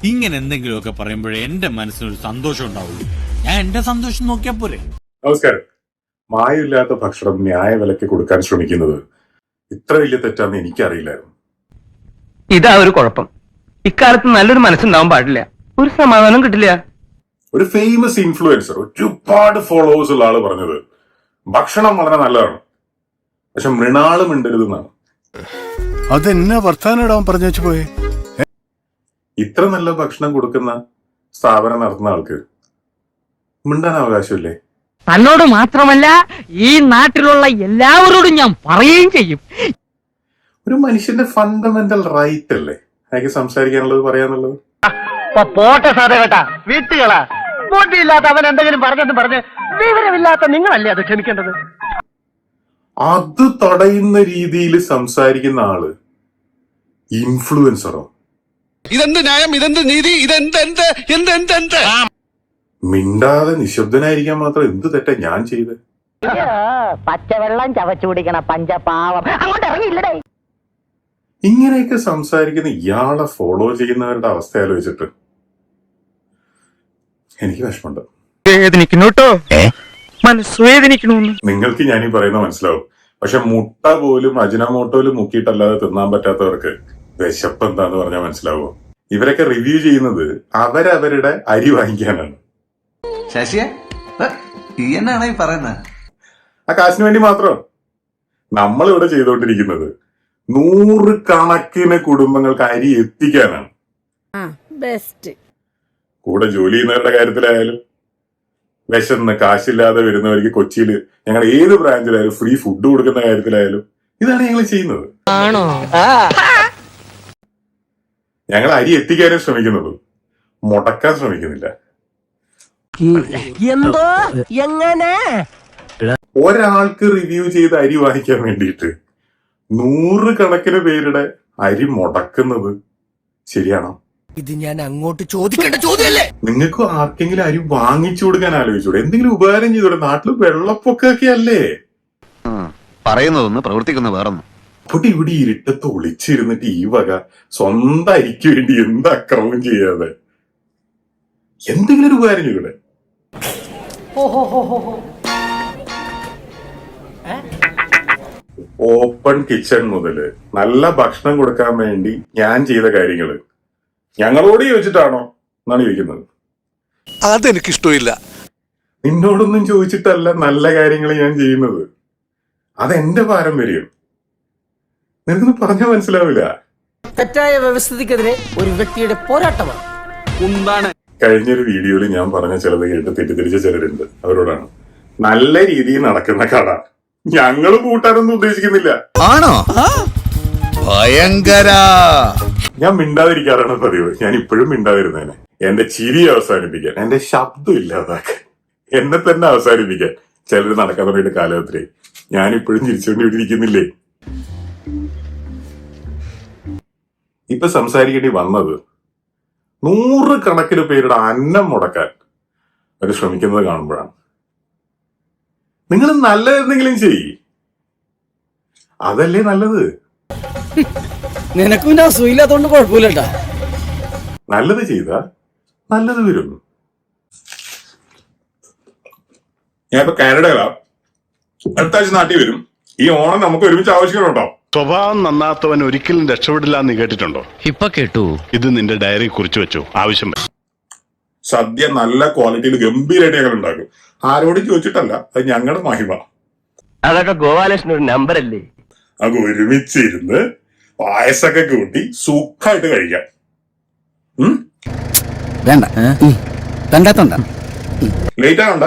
ഇങ്ങനെ എന്തെങ്കിലുമൊക്കെ പറയുമ്പോഴേ എന്റെ മനസ്സിനൊരു സന്തോഷം ഉണ്ടാവുള്ളൂ. ഞാൻ എന്റെ സന്തോഷം നോക്കിയാ പോരെ. നമസ്കാരം. മായമില്ലാത്ത ഭക്ഷണം ന്യായവിലയ്ക്ക് കൊടുക്കാൻ ശ്രമിക്കുന്നത് ഇത്ര വലിയ തെറ്റാന്ന് എനിക്കറിയില്ലായിരുന്നു. ഇതാ ഒരു കുഴപ്പം. ഇക്കാലത്ത് നല്ലൊരു മനസ്സുണ്ടാവാൻ പാടില്ല, ഒരു സമാധാനം കിട്ടില്ല. ഒരു ഫേമസ് ഇൻഫ്ലുവൻസർ, ഒരുപാട് ഫോളോവേഴ്സ് ഉള്ള ആള് പറഞ്ഞത് ഭക്ഷണം വളരെ നല്ലതാണ്, പക്ഷെ മൃണാള് മിണ്ടരുതെന്നാണ്. അതെന്നാ വർത്താനം പറഞ്ഞു വെച്ചു പോയെ? ഇത്ര നല്ല ഭക്ഷണം കൊടുക്കുന്ന സ്ഥാപനം നടത്തുന്ന ആൾക്ക് മിണ്ടാൻ അവകാശമില്ലേ? തന്നോട് മാത്രമല്ല, ഈ നാട്ടിലുള്ള എല്ലാവരോടും ഞാൻ പറയുകയും ചെയ്യും. ഒരു മനുഷ്യന്റെ ഫണ്ടമെന്റൽ റൈറ്റ് അല്ലേ അയാൾക്ക് സംസാരിക്കാനുള്ളത്, പറയാനുള്ളത്? പോട്ടെ സാറേ കേട്ടാ, വീട്ടുകളാ ബോട്ടിയില്ലാത്ത അവൻ എന്തെങ്കിലും പറഞ്ഞെന്ന് പറഞ്ഞ് വിവരമില്ലാത്ത നിങ്ങളല്ലേ അത് ക്ഷമിക്കേണ്ടത്. അത് തടയുന്ന രീതിയിൽ സംസാരിക്കുന്ന ആള് ഇൻഫ്ലുവൻസറോ? ഇതെന്ത് ന്യായം, ഇതെന്ത് നീതി, ഇതെന്ത് മിണ്ടാതെ നിശബ്ദനായിരിക്കാൻ മാത്രം എന്ത് തെറ്റാ ഞാൻ ചെയ്ത്? പച്ചവെള്ളം ചവച്ചു കുടിക്കണ പഞ്ചപാവം അങ്ങോട്ട് ഇറങ്ങിയില്ലടേ. ഇങ്ങനെയൊക്കെ സംസാരിക്കുന്ന ഇയാളെ ഫോളോ ചെയ്യുന്നവരുടെ അവസ്ഥ ആലോചിച്ചിട്ട് എനിക്ക് വിഷമമുണ്ട്. നിങ്ങൾക്ക് ഞാനീ പറയുന്ന മനസ്സിലാവും, പക്ഷെ മുട്ട പോലും അജിനമോട്ടോയിലും മുക്കിയിട്ടല്ലാതെ തിന്നാൻ പറ്റാത്തവർക്ക് വിശപ്പ് എന്താന്ന് പറഞ്ഞാൽ മനസ്സിലാവുമോ? ഇവരൊക്കെ റിവ്യൂ ചെയ്യുന്നത് അവരവരുടെ അരി വാങ്ങിക്കാനാണ്. ശശിയെ ഈ എന്നാണ് ഈ പറയുന്നത്? ആ കാശിന് വേണ്ടി മാത്രം. നമ്മളിവിടെ ചെയ്തുകൊണ്ടിരിക്കുന്നത് 100 കണക്കിന് കുടുംബങ്ങൾക്ക് അരി എത്തിക്കാനാണ്. കൂടെ ജോലി ചെയ്യുന്നവരുടെ കാര്യത്തിലായാലും, വിശന്ന് കാശില്ലാതെ വരുന്നവർക്ക് കൊച്ചിയിൽ ഞങ്ങൾ ഏത് ബ്രാഞ്ചിലായാലും ഫ്രീ ഫുഡ് കൊടുക്കുന്ന കാര്യത്തിലായാലും ഇതാണ് ഞങ്ങൾ ചെയ്യുന്നത്. ഞങ്ങൾ അരി എത്തിക്കാനും ശ്രമിക്കുന്നുള്ളൂ, മുടക്കാൻ ശ്രമിക്കുന്നില്ല. എന്തോ എങ്ങനെ ഒരാൾക്ക് റിവ്യൂ ചെയ്ത് അരി വാങ്ങിക്കാൻ വേണ്ടിയിട്ട് 100 കണക്കിന് പേരുടെ അരി മുടക്കുന്നത് ശരിയാണോ? ഇത് ഞാൻ അങ്ങോട്ട് ചോദിക്കേണ്ട ചോദ്യമല്ലേ? നിങ്ങൾക്ക് ആർക്കെങ്കിലും അരി വാങ്ങിച്ചു കൊടുക്കാൻ ആലോചിച്ചൂടെ? എന്തെങ്കിലും ഉപകാരം ചെയ്തൂടെ? നാട്ടില് വെള്ളപ്പൊക്കൊക്കെ അല്ലേ? പറയുന്നതൊന്ന് പ്രവർത്തിക്കുന്ന വേറൊന്നും. അപ്പോൾ ഇവിടെ ഇരുട്ടത്ത് ഒളിച്ചിരുന്നിട്ട് ഈ വക സ്വന്തം അരിക്ക് വേണ്ടി എന്ത് അക്രമം ചെയ്യാതെ എന്തെങ്കിലും ഒരു ഉപകാരം ചെയ്യൂടെ? ഓപ്പൺ കിച്ചൺ മുതല് നല്ല ഭക്ഷണം കൊടുക്കാൻ വേണ്ടി ഞാൻ ചെയ്ത കാര്യങ്ങള് ഞങ്ങളോട് ചോദിച്ചിട്ടാണോ എന്നാണ് ചോദിക്കുന്നത്. അതെനിക്കിഷ്ടമില്ല. നിന്നോടൊന്നും ചോദിച്ചിട്ടല്ല നല്ല കാര്യങ്ങൾ ഞാൻ ചെയ്യുന്നത്. അതെന്റെ പാരമ്പര്യം. നിനക്കൊന്നും പറഞ്ഞാൽ മനസ്സിലാവില്ല. തെറ്റായ വ്യവസ്ഥിതിക്കെതിരെ ഒരു വ്യക്തിയുടെ പോരാട്ടമാണ്. കഴിഞ്ഞൊരു വീഡിയോയിൽ ഞാൻ പറഞ്ഞ ചിലത് കേട്ട് തെറ്റിദ്ധരിച്ച ചിലരുണ്ട്. അവരോടാണ് നല്ല രീതിയിൽ നടക്കുന്ന കട ഞങ്ങൾ കൂട്ടാനൊന്നും ഉദ്ദേശിക്കുന്നില്ല. ആണോ? ഭയങ്കര. ഞാൻ മിണ്ടാതിരിക്കാറാണ് പതിവ്. ഞാൻ ഇപ്പോഴും മിണ്ടാതിരുന്നേനെ. എന്റെ ചിരി അവസാനിപ്പിക്കാൻ, എന്റെ ശബ്ദം ഇല്ലാതാക്കാൻ, എന്നെ തന്നെ അവസാനിപ്പിക്കാൻ ചിലർ നടക്കാൻ തുടങ്ങിയിട്ട് കാലത്തിലേ ഞാനിപ്പോഴും ചിരിച്ചുകൊണ്ടിരിക്കുന്നില്ലേ? ഇപ്പൊ സംസാരിക്കേണ്ടി വന്നത് 100 കണക്കിന് പേരുടെ അന്നം മുടക്കാൻ അവർ ശ്രമിക്കുന്നത് കാണുമ്പോഴാണ്. നിങ്ങൾ നല്ല എന്തെങ്കിലും ചെയ്യ്, അതല്ലേ നല്ലത്. നിനക്കും ഞാൻ സുഖമില്ലാത്തോണ്ട് കുഴപ്പമില്ലട്ടാ. നല്ലത് ചെയ്താ നല്ലത് വരും. ഞാൻ ഇപ്പൊ കാനഡയിലാ, അടുത്ത ആഴ്ച നാട്ടിൽ വരും. ഈ ഓണം നമുക്ക് ഒരുമിച്ച് ആവശ്യങ്ങളുണ്ടോ? സ്വഭാവം നന്നാത്തവൻ ഒരിക്കലും രക്ഷപ്പെടില്ല എന്ന് കേട്ടിട്ടുണ്ടോ? ഇപ്പൊ കേട്ടു. ഇത് നിന്റെ ഡയറി കുറിച്ച് വെച്ചു, ആവശ്യം വരും. സദ്യ നല്ല ക്വാളിറ്റിയിൽ ഗംഭീരമായിട്ട് ഞങ്ങൾ ഉണ്ടാക്കും. ആരോടും ചോദിച്ചിട്ടല്ല, അത് ഞങ്ങളുടെ മഹിമ. അതൊക്കെ ഗോപാലകൃഷ്ണൻ ഒരു നമ്പർ അല്ലേ? നമുക്ക് ഒരുമിച്ചിരുന്ന് പായസൊക്കെ കൂട്ടി സുഖമായിട്ട് കഴിക്കാം. വേണ്ട കണ്ടാത്തോണ്ട ലേറ്റ് ആവണ്ട,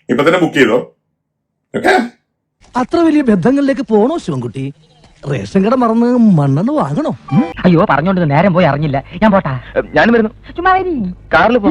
ഇപ്പൊ തന്നെ ബുക്ക് ചെയ്തോ. ഓക്കെ. അത്ര വലിയ ബന്ധങ്ങളിലേക്ക് പോണോ ശിവൻകുട്ടി? റേഷൻ കട മറന്ന് മണ്ണെണ്ണ വാങ്ങണോ? അയ്യോ, പറഞ്ഞോണ്ട് നേരം പോയി അറിഞ്ഞില്ല. ഞാൻ പോട്ടാ. ഞാനും വരുന്നു. ചുമ്മാ കാറിൽ പോ.